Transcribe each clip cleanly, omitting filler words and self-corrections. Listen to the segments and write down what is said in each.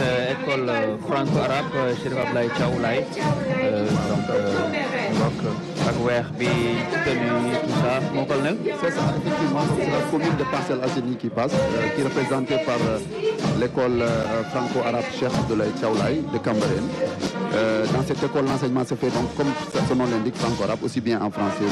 école franco-arabe Chérif Ablaye Thiaw Laye donc mbokk ak weex bi tenue tout ça mon colonel. C'est ça, effectivement, c'est la commune de Parcelles Assainies qui passe, qui est représentée par l'école franco-arabe Cheikh Abdoulaye Thiaw Laye de Cambérène. Dans cette école, l'enseignement se fait donc, comme son nom l'indique, franco-arabe, aussi bien en français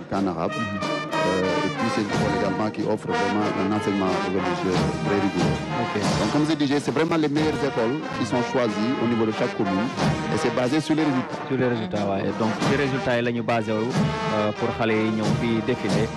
qu'en arabe. Et puis c'est une école également qui offre vraiment un enseignement religieux très rigoureux. Okay. Donc comme je disais, c'est vraiment les meilleures écoles qui sont choisies au niveau de chaque commune et c'est basé sur les résultats. Sur les résultats, waaye donc ci résultats yi la ñu basé wu pour xale yi ñëw fii défilé.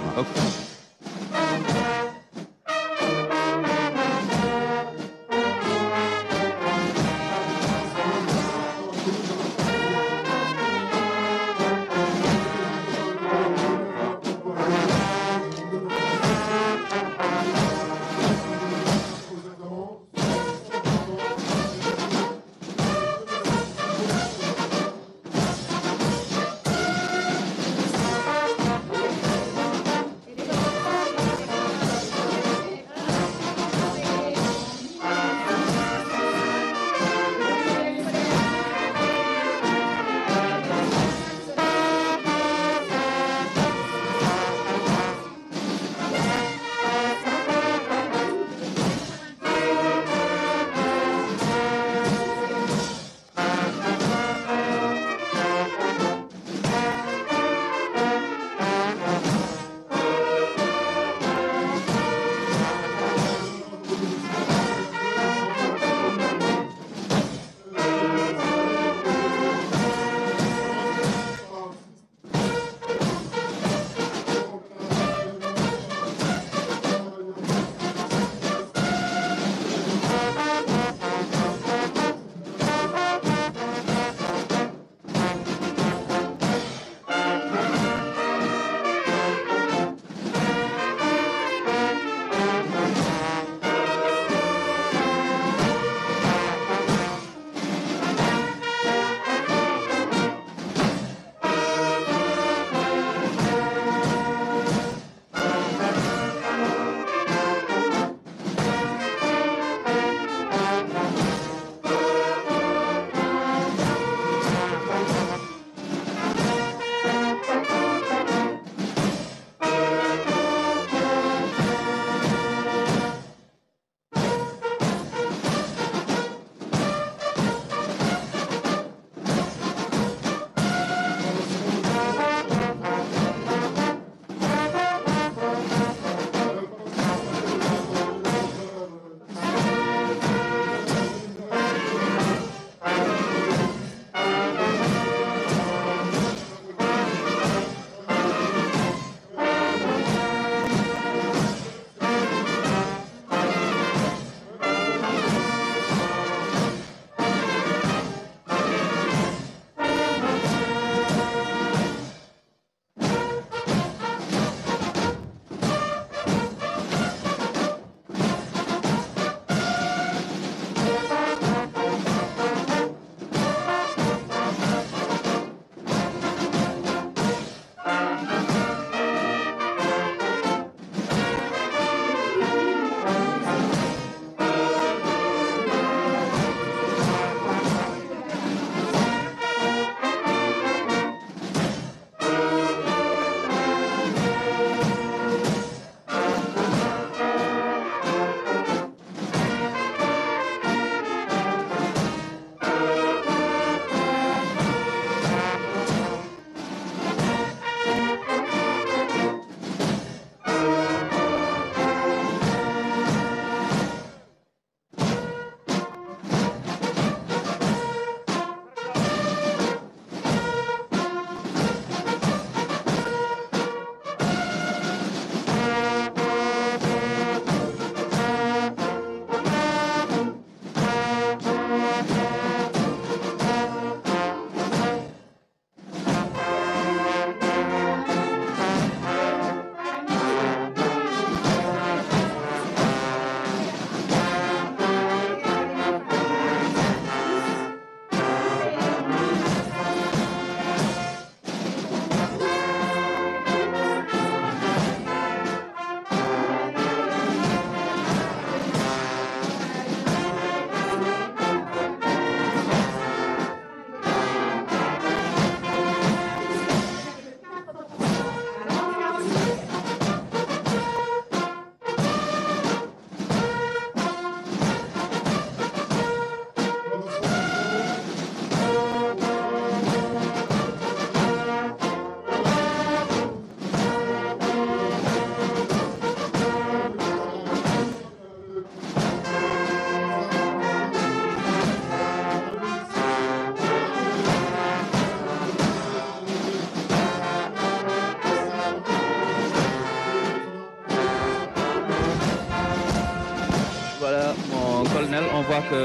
crois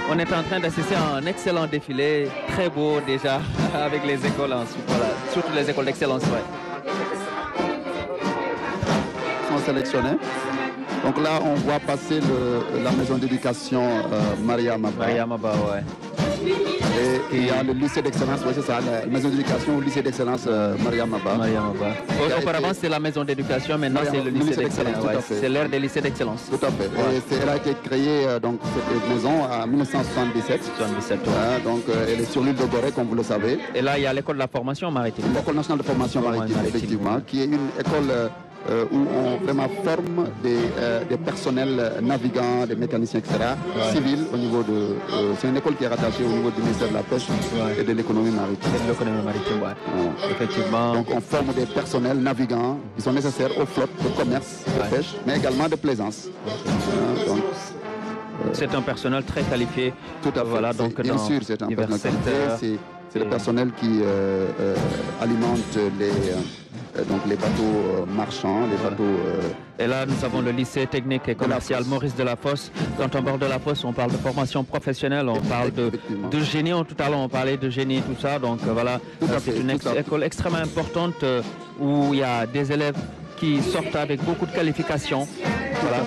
qu'on est en train d'assister à un excellent défilé, très beau déjà, avec les écoles ensuite, voilà, surtout les écoles d'excellence. Ouais. Ils sont sélectionnés. Donc là, on voit passer la maison d'éducation Maria Maba. Maria Maba, ouais. Et il y a le lycée d'excellence, oui, c'est ça, la maison d'éducation au lycée d'excellence Maria Maba. Maria Maba. Auparavant, c'était la maison d'éducation, maintenant c'est le lycée d'excellence. Ouais. C'est l'ère des lycées d'excellence. Tout à fait. Ouais. Et elle a été créée, donc, cette maison en 1977. 77, ouais. Donc, elle est sur l'île de Gorée, comme vous le savez. Et là, il y a l'école de la formation maritime. L'école nationale de formation maritime, effectivement, qui est une école où on vraiment forme des personnels navigants, des mécaniciens, etc., civils au niveau de... c'est une école qui est rattachée au niveau du ministère de la Pêche et de l'économie maritime. Et de l'économie maritime, ouais. Effectivement. Donc on forme des personnels navigants qui sont nécessaires aux flottes de commerce, de pêche, mais également de plaisance. Donc, c'est un personnel très qualifié. Tout à fait. Voilà, donc bien sûr, c'est un personnel qualifié. C'est le personnel qui alimente les bateaux marchands, les bateaux... Et là, nous avons le lycée technique et commercial Maurice Delafosse. Quand on parle de Delafosse, on parle de formation professionnelle, on parle de génie. Tout à l'heure, on parlait de génie, tout ça. Donc voilà, c'est une école extrêmement importante où il y a des élèves qui sortent avec beaucoup de qualifications. Voilà.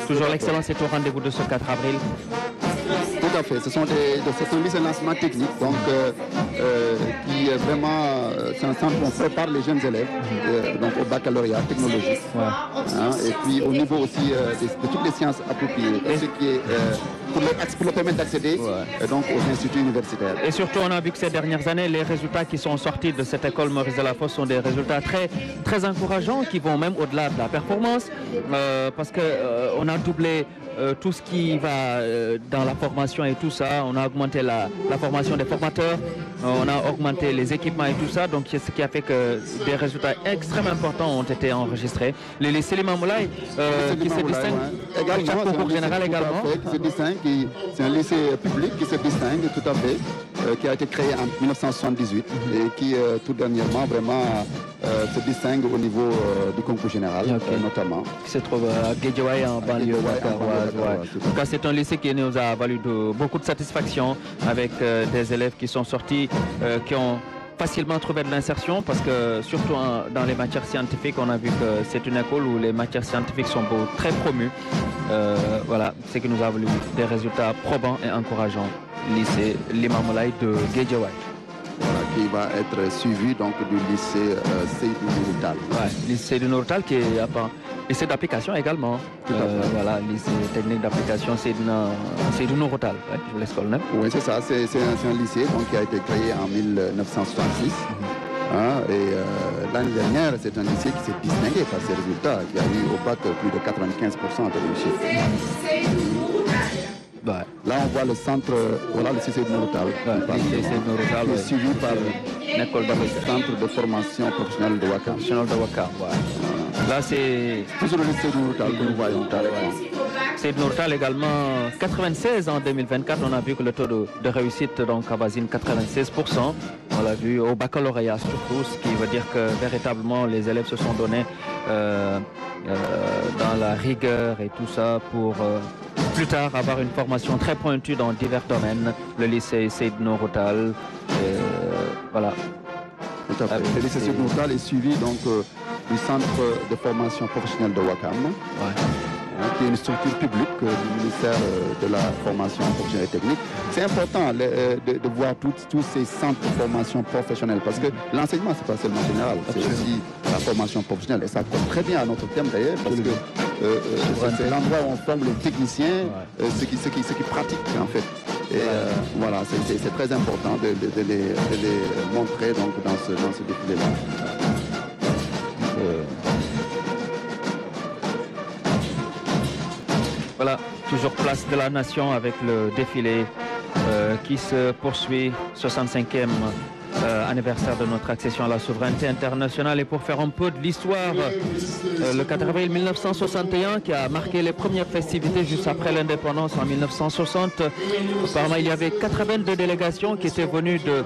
Toujours l'excellence est au rendez-vous de ce 4 avril. Tout à fait, c'est un lycée de lancement technique, donc qui est vraiment, c'est un centre où on prépare les jeunes élèves donc au baccalauréat technologique. Ouais. Et puis au niveau aussi de toutes les sciences appropriées, ce qui est pour leur permettre d'accéder donc aux instituts universitaires. Et surtout, on a vu que ces dernières années, les résultats qui sont sortis de cette école Maurice Delafosse sont des résultats très, très encourageants, qui vont même au-delà de la performance, parce qu'on a doublé tout ce qui va dans la formation et tout ça. On a augmenté la formation des formateurs, on a augmenté les équipements et tout ça, donc c'est ce qui a fait que des résultats extrêmement importants ont été enregistrés. Le lycée Limamoulaye qui se distingue, également, concours général également. Qui se distingue, c'est un lycée public qui se distingue tout à fait, qui a été créé en 1978 et qui tout dernièrement vraiment se distingue au niveau du concours général notamment. Qui se trouve à Guédiawaye en banlieue dakaroise. En tout cas, c'est un lycée qui nous a valu beaucoup de satisfaction avec des élèves qui sont sortis, qui ont facilement trouvé de l'insertion, parce que surtout dans les matières scientifiques, on a vu que c'est une école où les matières scientifiques sont très promues. Voilà, c'est qui nous a valu des résultats probants et encourageants. Lycée Limamoulaye de Guédiawaye. Voilà, qui va être suivi donc du lycée Seydou Nourou Tall. Ouais, lycée Seydou Nourou Tall qui est lycée d'application également. Voilà, lycée technique d'application Seydou Nourou Tall. Ouais, je vous laisse le nom. Oui, c'est ça. C'est un lycée donc, qui a été créé en 1966. Et l'année dernière, c'est un lycée qui s'est distingué par ses résultats, qui a eu au bac plus de 95% de réussite. Là, on voit le centre, voilà le CC de Nourou-Tall, qui est suivi par l'école le centre de formation professionnelle de Ouakam. Là, c'est toujours le CC de Nourou-Tall que nous voyons. C'est de Nourou-Tall également 96 en 2024. On a vu que le taux de réussite donc avoisine 96%. On l'a vu au baccalauréat surtout, ce qui veut dire que véritablement les élèves se sont donnés dans la rigueur et tout ça pour plus tard avoir une formation très pointue dans divers domaines. Le lycée Seydou Nourou Tall, voilà. Tout à fait. Le lycée Seydou Nourou Tall est suivi donc du centre de formation professionnelle de Ouakam, qui est une structure publique du ministère de la formation professionnelle et technique. C'est important de voir tous ces centres de formation professionnelle, parce que l'enseignement, c'est pas seulement général, c'est aussi la formation professionnelle. Et ça colle très bien à notre thème d'ailleurs, parce que c'est l'endroit où on forme les techniciens, ceux qui pratiquent en fait. Et voilà, c'est très important de les montrer donc, dans ce défilé-là. Voilà, toujours place de la Nation avec le défilé qui se poursuit, 65e anniversaire de notre accession à la souveraineté internationale. Et pour faire un peu de l'histoire, le 4 avril 1961 qui a marqué les premières festivités juste après l'indépendance en 1960. Apparemment, il y avait 82 délégations qui étaient venues de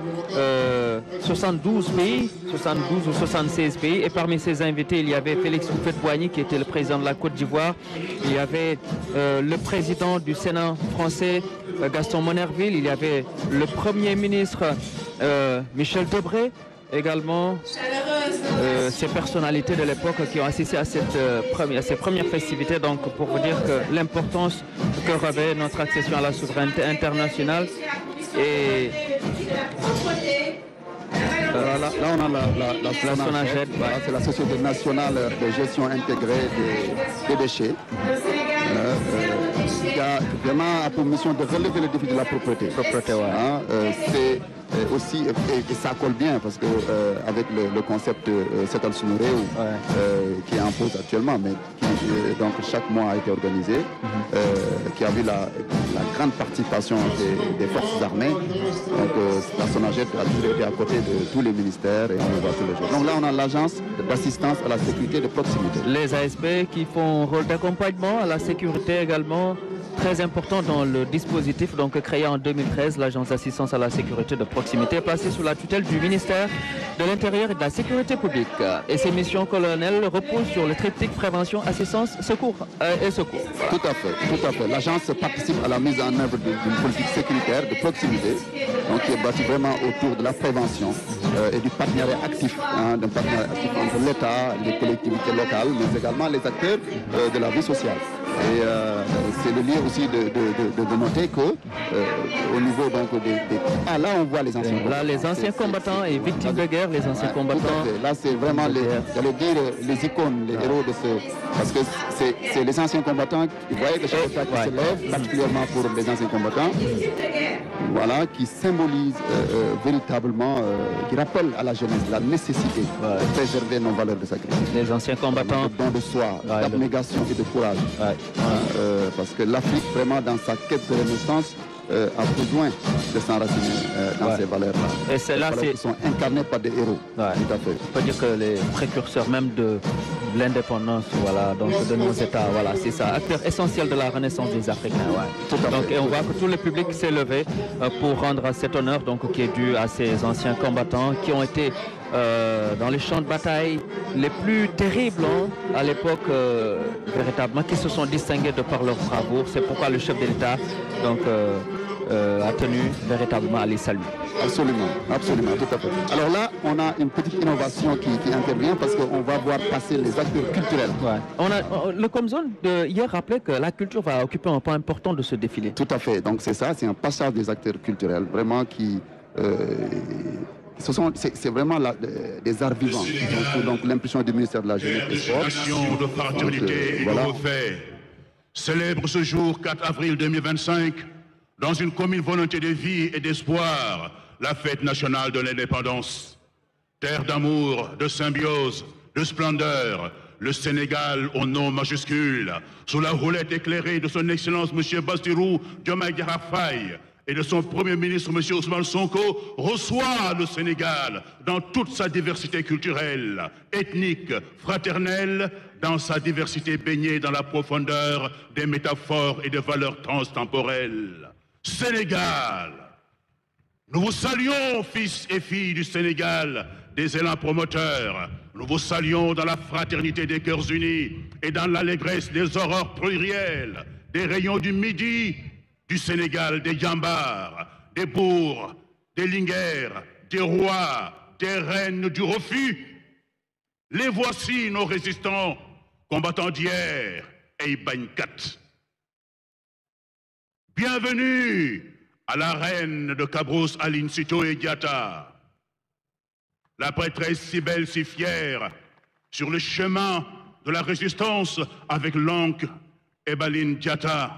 72 pays, 72 ou 76 pays. Et parmi ces invités, il y avait Félix Houphouët-Boigny qui était le président de la Côte d'Ivoire. Il y avait le président du Sénat français, Gaston Monnerville. Il y avait le Premier ministre Michel Debré, également ces personnalités de l'époque qui ont assisté à ces premières festivités. Donc pour vous dire que l'importance que revêt notre accession à la souveraineté internationale. Et là, on a la SONAGED, voilà, c'est la Société nationale de gestion intégrée des déchets. Qui a vraiment pour mission de relever le défi de la propreté. C'est aussi, et ça colle bien parce que avec le concept Setal Soumouré qui est en pause actuellement, mais qui donc chaque mois a été organisé, qui a vu la grande participation des forces armées. Donc la SONAGED a toujours été à côté de tous les ministères et on le voit tous les jours. Donc là on a l'agence d'assistance à la sécurité de proximité. Les ASP qui font un rôle d'accompagnement à la sécurité également. Très important dans le dispositif donc créé en 2013, l'agence d'assistance à la sécurité de proximité placée sous la tutelle du ministère de l'Intérieur et de la Sécurité publique. Et ses missions colonelles reposent sur le triptyque prévention, assistance, secours et secours. Tout à fait. L'agence participe à la mise en œuvre d'une politique sécuritaire de proximité, donc qui est bâtie vraiment autour de la prévention et du partenariat actif, d'un partenariat actif entre l'État, les collectivités locales, mais également les acteurs de la vie sociale. Et c'est le lieu aussi de noter que au niveau donc là on voit les anciens combattants. Là les anciens combattants et victimes de guerre, les anciens combattants. Là c'est vraiment les icônes, les héros de ce, parce que c'est les anciens combattants. Vous voyez le chef d'État qui se lève, particulièrement pour les anciens combattants. Voilà, qui symbolise véritablement, qui rappelle à la jeunesse la nécessité de préserver nos valeurs de sacrifice. Les anciens combattants. Le don de soi, d'abnégation et de courage. Parce que l'Afrique, vraiment, dans sa quête de renaissance, a besoin de s'enraciner dans ces valeurs-là. Et c'est là, qui sont incarnées par des héros. Tout à fait. On peut dire que les précurseurs même de l'indépendance, voilà, donc de nos États, voilà, c'est ça, acteur essentiel de la renaissance des Africains. Donc, et on voit que tout le public s'est levé pour rendre cet honneur donc, qui est dû à ces anciens combattants qui ont été dans les champs de bataille les plus terribles à l'époque, véritablement, qui se sont distingués de par leur bravoure. C'est pourquoi le chef de l'État donc, a tenu véritablement à les saluer. Absolument, tout à fait. Alors là, on a une petite innovation qui intervient parce qu'on va voir passer les acteurs culturels. Le Comzone de hier rappelait que la culture va occuper un point important de ce défilé. Tout à fait, donc c'est ça, c'est un passage des acteurs culturels vraiment qui... c'est vraiment des arts vivants. Donc l'impression du ministère de la Jeunesse et des Sports. De fraternité et de refait célèbre ce jour 4 avril 2025 dans une commune volonté de vie et d'espoir la fête nationale de l'indépendance. Terre d'amour, de symbiose, de splendeur, le Sénégal au nom majuscule, sous la roulette éclairée de son Excellence M. Bassirou Diomaye Diakhar Faye et de son Premier ministre M. Ousmane Sonko, reçoit le Sénégal dans toute sa diversité culturelle, ethnique, fraternelle, dans sa diversité baignée dans la profondeur des métaphores et des valeurs transtemporelles. Sénégal, nous vous saluons, fils et filles du Sénégal, des élans promoteurs. Nous vous saluons dans la fraternité des cœurs unis et dans l'allégresse des aurores plurielles, des rayons du Midi, du Sénégal, des Yambars, des bourgs, des Linguères, des rois, des reines du refus. Les voici, nos résistants, combattants d'hier et Ibagnekat. Bienvenue à la reine de Cabrousse, Aline Sitoé Diatta, la prêtresse si belle, si fière, sur le chemin de la résistance avec l'oncle Ebaline Diatta.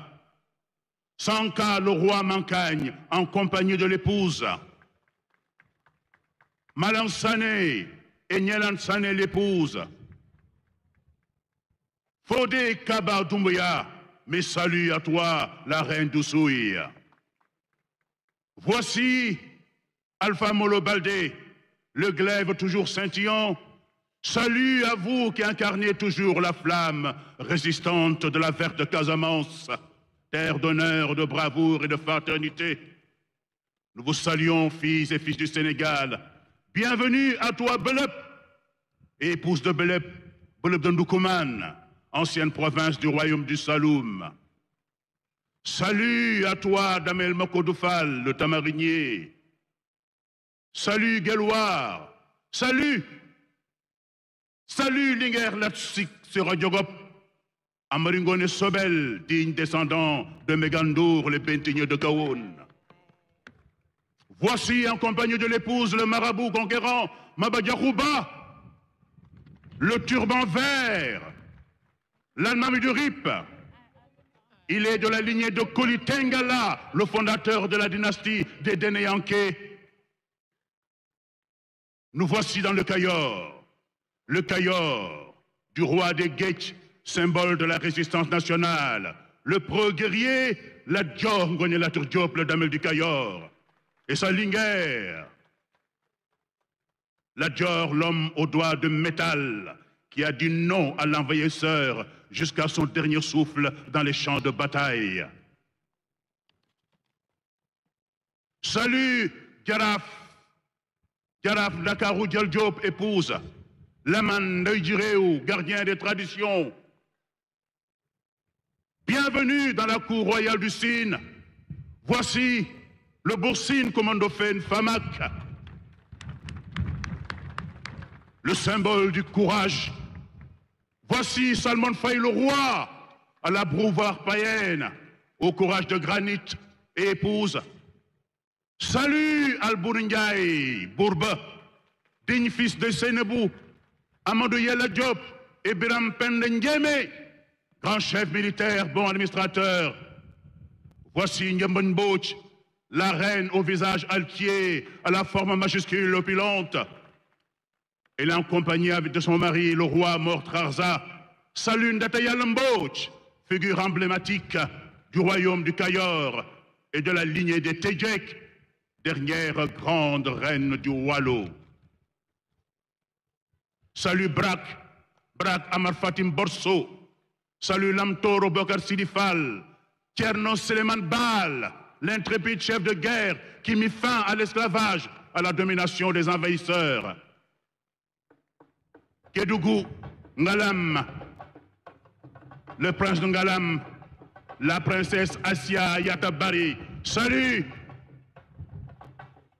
Sanka, le roi Mancagne, en compagnie de l'épouse. Malansané et Nyelansane, l'épouse. Fodé Kaba Doumbouya, mes saluts à toi, la reine d'Oussouï. Voici Alpha Molo Baldé, le glaive toujours scintillant. Salut à vous qui incarnez toujours la flamme résistante de la verte Casamance, terre d'honneur, de bravoure et de fraternité. Nous vous saluons, filles et fils du Sénégal. Bienvenue à toi, Belep, épouse de Belep, Belep de Ndoukoumane, ancienne province du royaume du Saloum. Salut à toi, Damel Mokodoufal, le tamarinier. Salut, Guelwaar. Salut. Salut, Linger Latsik Seradiogop. Amaringone Sobel, digne descendant de Megandour, les Bentignes de Kaoun. Voici, en compagnie de l'épouse, le marabout conquérant Mabadiarouba, le turban vert, l'Almami du Rip. Il est de la lignée de Koli Tengala, le fondateur de la dynastie des Dénéanké. Nous voici dans le Cayor du roi des Guetch, symbole de la résistance nationale, le pro-guerrier, la Dior Ngone Latur Diop, le Damel du Cayor, et sa Linger, la Dior, l'homme aux doigts de métal, qui a dit non à l'envahisseur jusqu'à son dernier souffle dans les champs de bataille. Salut, Djaraf Dakarou Dial Diop, épouse, Laman Neudireu, gardien des traditions. Bienvenue dans la cour royale du Sine. Voici le Boursine Commandofen Famak, le symbole du courage. Voici Salman Faye le roi, à la brouvoir païenne, au courage de granit et épouse. Salut Al-Bourindjaï, Bourba, digne fils de Sénébou, Amadou Yella Diop et Biram Pendengeme, grand chef militaire, bon administrateur. Voici Nyamban Bouch, la reine au visage altier, à la forme majuscule opulente. Elle est en compagnie de son mari, le roi mort Trarza, Salune Datayalamboch, figure emblématique du royaume du Cayor et de la lignée des Tedjek, dernière grande reine du Wallo. Salut Brak Amar Fatim Borso, salut Lamtoro Bokar Sidifal, Tierno Seleman Bal, l'intrépide chef de guerre qui mit fin à l'esclavage, à la domination des envahisseurs. Kédougou, Ngalam, le prince de Ngalam, la princesse Asia Yatabari. Salut!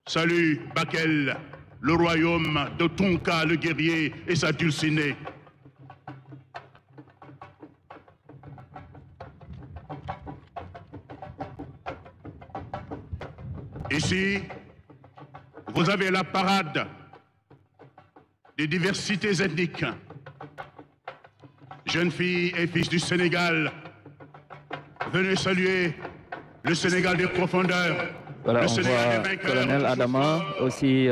Salut Bakel, le royaume de Tonka le guerrier et sa dulcinée. Ici, vous avez la parade des diversités ethniques. Jeunes filles et fils du Sénégal, venez saluer le Sénégal des profondeurs. Voilà, on voit colonel Adama aussi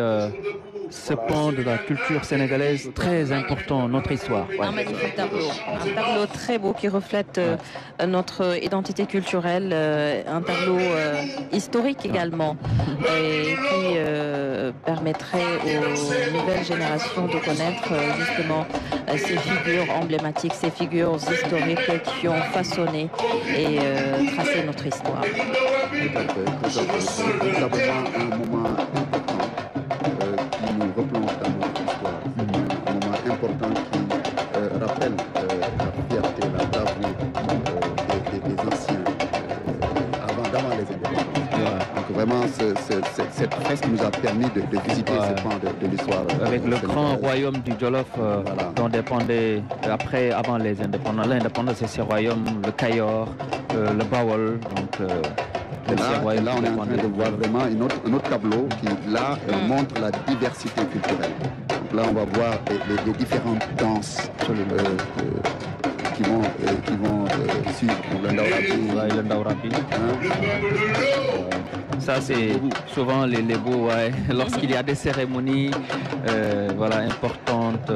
ce pan de la culture sénégalaise très important, notre histoire. Ouais. Un magnifique tableau, un tableau très beau qui reflète notre identité culturelle, un tableau historique également, et qui permettrait aux nouvelles générations de connaître justement ces figures emblématiques, ces figures historiques qui ont façonné et tracé notre histoire. C'est vraiment un moment important qui nous replonge dans notre histoire. Un moment important qui rappelle la fierté, la bravoure des anciens d'avant les indépendances. Donc vraiment, cette fresque nous a permis de visiter ce pan de l'histoire. Avec le grand royaume du Jolof dont dépendait avant les indépendants. L'indépendance, c'est ce royaume, le Cayor, le Bawol. Donc, et là, on est en train de voir vraiment un autre tableau qui, là, montre la diversité culturelle. Donc là, on va voir les différentes danses qui vont suivre le Ndaourabi. Ça, c'est souvent les Lébou, lorsqu'il y a des cérémonies importantes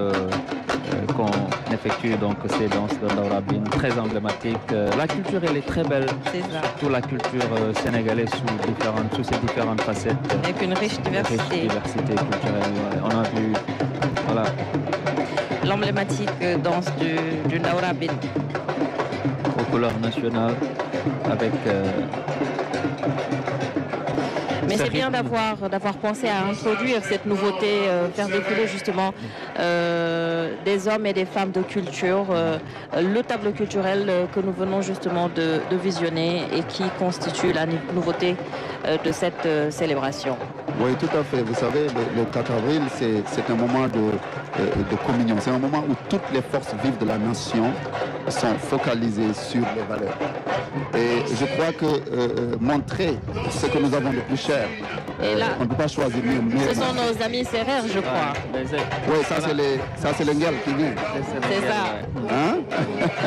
qu'on effectue donc ces danses de Ndaw Rabine, très emblématiques. La culture, elle est très belle, surtout la culture sénégalaise sous ses différentes facettes. Avec une riche diversité. Culturelle. On a vu, voilà. L'emblématique danse du Ndaw Rabine. Aux couleurs nationales, avec... Mais c'est bien d'avoir pensé à introduire cette nouveauté, faire défiler justement des hommes et des femmes de culture, le tableau culturel que nous venons justement de visionner et qui constitue la nouveauté de cette célébration. Oui, tout à fait. Vous savez, le 4 avril, c'est un moment de communion. C'est un moment où toutes les forces vives de la nation sont focalisées sur les valeurs. Et je crois que montrer ce que nous avons de plus cher, on ne peut pas choisir mieux. Ce sont nos amis serrères, je crois. Oui, ça c'est le Nguel qui vient. C'est ça. Hein?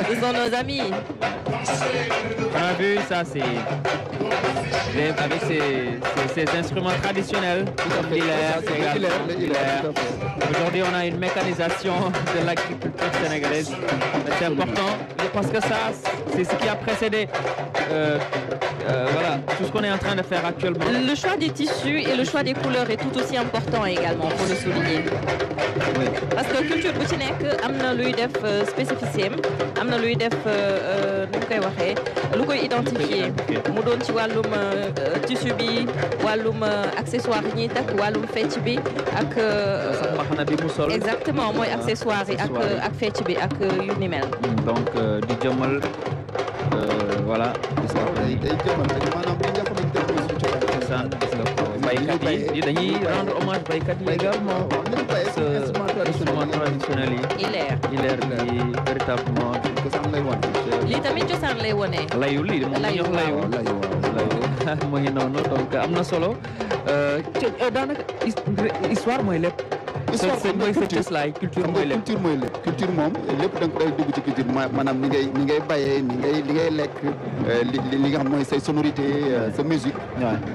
Ce sont nos amis. On a vu ça, c'est avec ces instruments traditionnels, Aujourd'hui, on a une mécanisation de l'agriculture sénégalaise. C'est important parce que ça, c'est ce qui a précédé voilà, tout ce qu'on est en train de faire actuellement. Le choix des tissus et le choix des couleurs est tout aussi important également, pour le souligner. Oui. Parce que culture bu ci nekk am na luy def spécificité am na luy def nu koy waxee lu koy identifier mu doon ci wàllum tissu bi wàllum accessoire yi ñuy takk wàllum fecc bi ak sax mbaxana bi mu sol. exactement mooy accessoire yi ak fecc bi ak yu ni mel. Donc di jëmmal voilà. baykat yi dañuy rendre hommage baykat yi également. instrument traditionnel yi. Ileer bi véritablement. lii tamit cosaan lay wone. layu lii moom la ñuy wax layu. mu ngi noonu donc am na solo. daanaka histoire mooy lépp. histoire mooy cëslaay culture mooy lépp. culture moom lépp da nga koy dugg ci culture maanaam ni ngay bayee li ngay lekk li nga xam mooy say sonorité sa musique.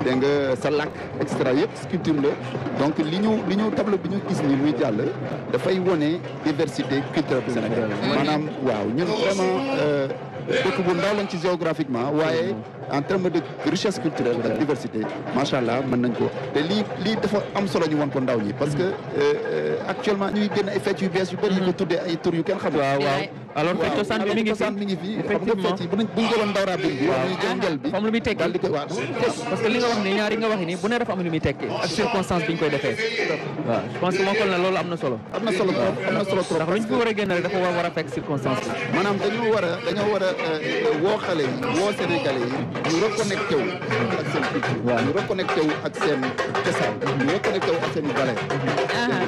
dégg nga sa làkk et cetera yëpp culture la donc li ñu tableau bi ñu gis ni luy jàll dafay wone diversité culturelle du Sénégal. maanaam waaw ñun vraiment dëkk bu ndaw lañ ci géographiquement waaye en termes de richesse culturelle ak diversité macha allah mën nañ ko te lii dafa am solo ñu won ko ndaw ñi parce que actuellement ñuy génn ay fecc yu bees yu bëri ñu ko tuddee ay tur yu kenn xam. waaw alors que cosaan bi mi ngi fi effectivement xam nga fecc buñ jëloon Ndaw Rabine bi ñuy jël ngel bi am lu muy tekki daal di koy waaw parce que li nga wax ni ñaari nga wax ni bu ne dafa am lu muy tekki ak circonstance bi ñu koy defee waaw je pense que moo ko ne loolu am na solo trop ndax luñ fi war a génn rek dafa war a fekk circonstance bi maanaam dañoo war a woo xale yi woo Sénégalais yi ñu reconnecté wu ak seen culture ñu reconnecté wu ak seen cosaan ñu reconnecté wu ak seen valeur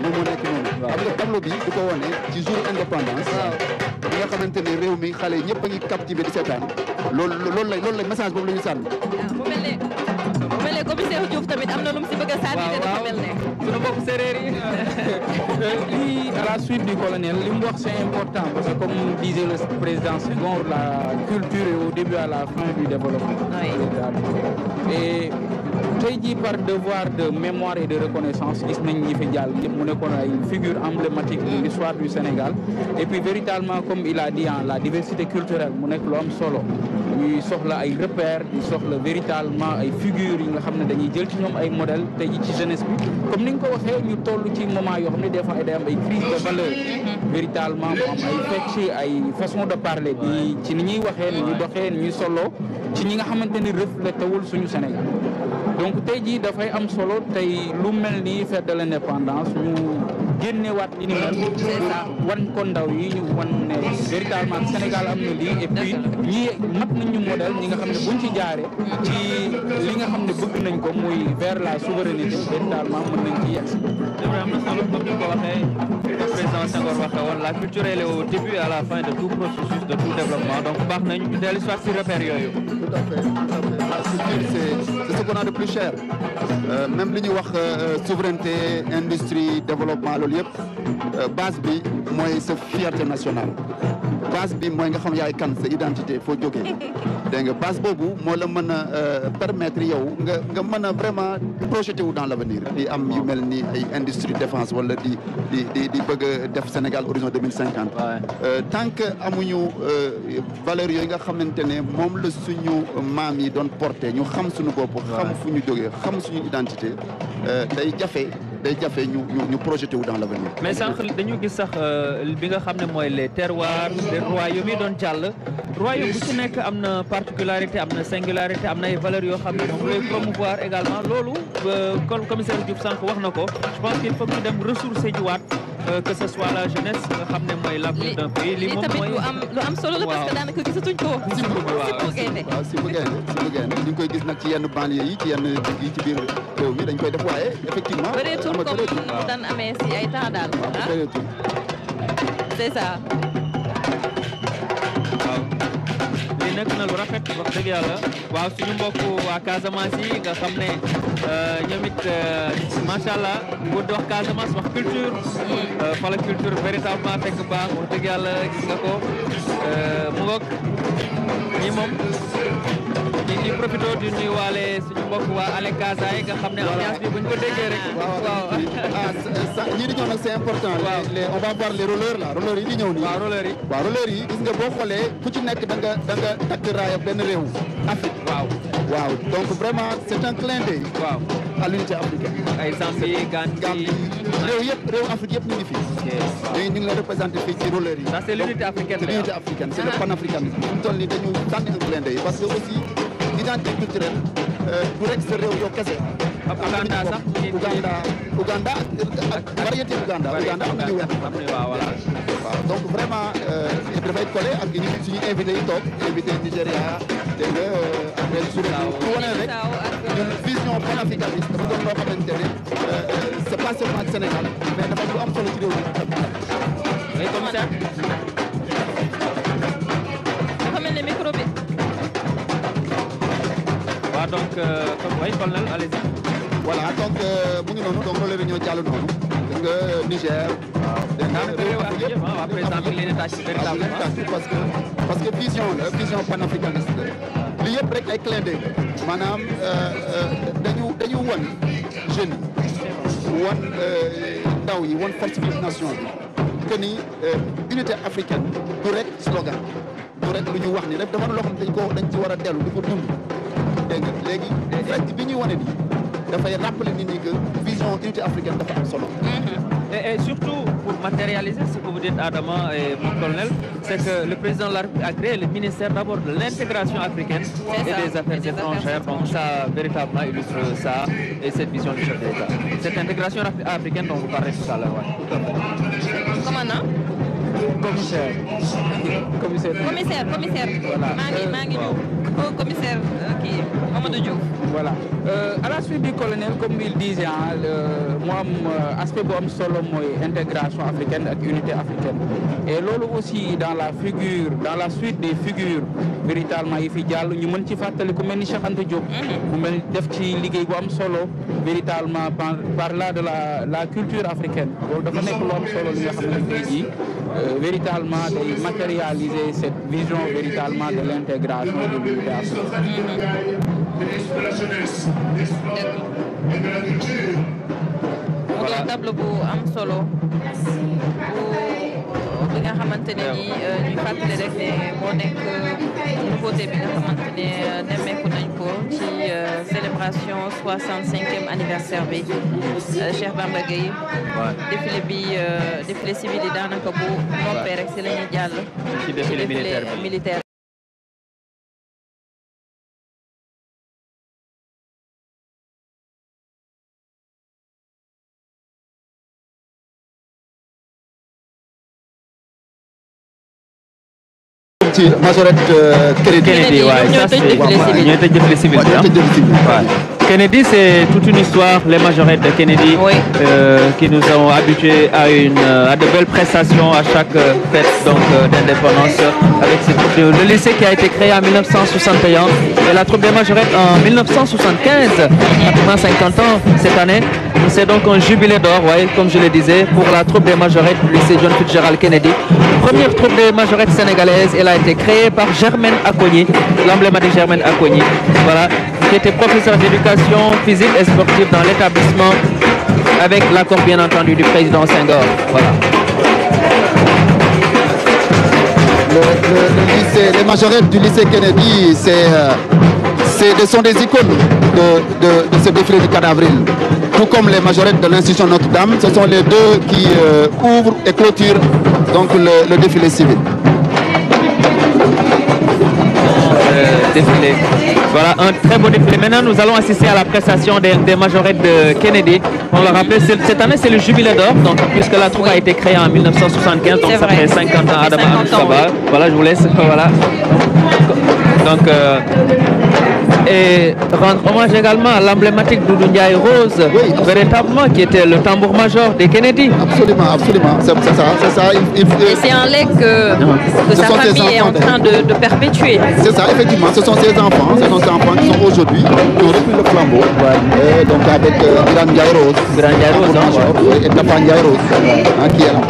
moom moo nekk noonu xam nga tableau bi du ko wone ci jour indépendance bi nga xamante ne réew mi xale yi ñëpp a ngi captivé di seetaan loolu la message boobu la ñu sànni. mu mel ne commissaire Diouf tamit am na lu mu si bëgg a sànni te dafa mel ne. sunu bopp séeréer yi. lii à la suite du colonel li mu wax c'est important parce que comme disait le président Senghor la culture est au début à la fin du développement. Et tey jii par devoir de mémoire et de reconnaissance gis nañ ñi fi jàll ñëpp mu nekkoon ay figure emblématique de l'histoire du Sénégal et puis véritablement comme il a dit la diversité culturelle mu nekk lu am solo ñuy soxla ay repères di soxla véritablement ay figures yi nga xam ne dañuy jël ci ñoom ay modèles tey jii ci jeunesse bi comme ni nga ko waxee ñu toll ci moment yoo xam ne des fois day am ay crise de valeur véritablement mu am ay fecc ay façon de parler bi ci ni ñuy waxee ni ñuy doxee ni ñuy solo ci ñi nga xamante ni reflété wul suñu Sénégal donc tey jii dafay am solo tey lu mel ni fête de l'indépendance ñu génnewaat li ni mel wan ko ndaw yi ñu wan ne véritablement Sénégal am na lii et puis ñi mat nañ ñu modèle ñi nga xam ne buñ ci jaaree ci li nga xam ne bëgg nañ ko muy vers la souveraineté véritablement mën nañ ci yegg. am na solo comme ni ko waxee président Senghor waxee woon la culture elle est au début et à la fin de tout processus de tout développement donc baax nañ dellu si waat si repères yooyu. Tout à fait. La culture c'est ce qu'on a de plus cher. même li ñuy wax souveraineté industrie développement loolu yëpp base bi mooy sa fierté nationale base bi mooy nga xam yaay kan sa identité foo jógee dégg nga base boobu moo la mën a permettre yow nga mën a vraiment projeté wu dans l'avenir di am yu mel ni ay industrie défense wala di bëgg a def Sénégal horizon 2050 tant que amuñu valeurs yooyu nga xamante ne moom la suñu maam yi doon porté ñu xam suñu bopp xam fu ñu jógee xam suñu identité day jafe ñu projeté wu dans l'avenir. mais sànq dañu gis sax bi nga xam ne mooy les terroirs des royaumes yi doon jàll royaume bu ci nekk am na particularité am na singularité am na ay valeurs yoo xam ne moom lay promouvoir également loolu comme commissaire Diouf sànq wax na ko je pense qu'il faut que ñu dem ressourcer jiwaat que ce soit la jeunesse nga xam ne mooy l'avenir d'un pays li moom mooy lu am solo la parce que daanaka gisatuñ ko Simbu Gaynde ñu ngi koy gis nag ci yenn banlieue yi ci yenn digg yi ci biir réew mi dañ koy def waaye effectivement bëreetul comme mu daan amee si ay temps daal c'est ça lii nekk na lu rafet wax dëgg yàlla waaw suñu mbokk waa Casamance yi nga xam ne ñoom it macha allah bu di wax Casamance wax culture fa la culture véritablement fekk baax wax dëgg yàlla gis nga ko mu ngoog ñi moom ñi profité di nuyuwaale suñu mbokk waa Ale Casa yi nga xam ne ambiance bi buñ ko déggee rek waaw ñii di ñëw nag c'est important on va voir les rollers là rollers yi di ñëw nii waaw rollers yi gis nga boo xoolee ku ci nekk da nga takk raaya benn réew Afrique waaw donc vraiment c'est un clin d'œil à l'unité africaine ay Zambie Gambie réew Afrique yëpp ñu ngi fii ñu ngi leen représenté fii ci rollers yi ça c'est l'unité africaine c'est l'unité africaine c'est le panafricanisme fi mu toll nii dañu sànni un clin d'œil parce que aussi identité culturelle du rek sa réew yow kese Ouganda sax Ouganda ak variété Ouganda am nañu weex waaw donc vraiment dafay collé ak suñu invité yi toog invité Nigéria dégg nga après pour wane rek ñun vision panafricaniste dafa doon loo xamante ne c'est pas seulement Sénégal mais dafa lu am solo ci réew mi commissaire dafa mel ne micro bi waaw donc comme way colonel allez-y voilà donc mu ngi noonu donc loolu la ñoo jàll noonu dégg nga Niger parce que vision panafricaniste li yëpp rek ay clin d'œil maanaam dañu won jeunes yi won ndaw yi won force vive nation bi que ni unité africaine du rek slogan du rek lu ñu wax ni def dafa loo xam dañ ci war a dellu di ko dund dégg nga léegi fekk bi ñuy wane nii dafay rappeler nit ñi que vision unité africaine dafa am solo. Et surtout, pour matérialiser ce que vous dites, Adama et mon colonel, c'est que le président de la République a créé le ministère d'abord de l'intégration africaine et des affaires étrangères. Donc ça, véritablement, illustre ça et cette vision du chef d'État. Cette intégration africaine dont vous parlez tout à l'heure. Commandant commissaire. Voilà. maa ngi ñëw commissaire kii Mamadou Diouf. Voilà. À la suite du colonel, comme il disait, mu am aspect bu am solo mooy intégration africaine ak unité africaine. Et loolu aussi dans la suite des figures véritablement yi fi jàll ñu mën ci fàttali ku mel ni Cheikh Anta Diop. mu mel def ci liggéey bu am solo véritablement par là de la culture africaine. loolu dafa nekk lu am solo li nga xam ne tey jii véritablement day matérialiser cette vision véritablement de l'intégration de l'unité africaine. mu doon tableau bu am solo bi nga xamante ne ni ñuy fàttali rek ne moo nekk nouveauté bi nga xamante ne nemmeeku nañ ko ci célébration 65e anniversaire bi Cheikh Bamba Gueye. défilé civil yi daanaka bu noppee rek si la ñuy jàll. ci défilé militaire. ci majorette Kennedy, ouais, civil. Kennedy, c'est toute une histoire, les majorettes de Kennedy, qui nous ont habitués à de belles prestations à chaque fête d'indépendance. Avec le lycée qui a été créé en 1961 et la troupe des majorettes en 1975, pratiquement 50 ans cette année. C'est donc un jubilé d'or, comme je le disais, pour la troupe des majorettes du lycée John Fitzgerald Kennedy. Première troupe des majorettes sénégalaises, elle a été créée par Germaine Akogny, l'emblématique Germaine Akogny, voilà, qui était professeur d'éducation physique et sportive dans l'établissement, avec l'accord bien entendu du président Senghor. Voilà. Les majorettes du lycée Kennedy, ce sont des icônes de ce défilé du 4 avril. Tout comme les majorettes de l'institution Notre-Dame, ce sont les deux qui ouvrent et clôturent donc le défilé civil. Défilé. Voilà, un très beau défilé. Maintenant, nous allons assister à la prestation des majorettes de Kennedy. On le rappelle, cette année, c'est le jubilé d'or, donc puisque la troupe a été créée en 1975, donc ça fait 50 ans à Adama Amstaba. Voilà, je vous laisse. Voilà. Donc, et rendre hommage également à l'emblématique Doudou Ndiaye Rose, véritablement, qui était le tambour-major des Kennedy. Absolument, absolument. C'est ça. Et c'est un legs que sa famille est en train de perpétuer. C'est ça, effectivement. Ce sont ces enfants qui sont aujourd'hui, qui ont repris le flambeau. Donc avec Biran Ndiaye Rose. Biran Ndiaye Rose, et Tafa Ndiaye Rose, qui est là.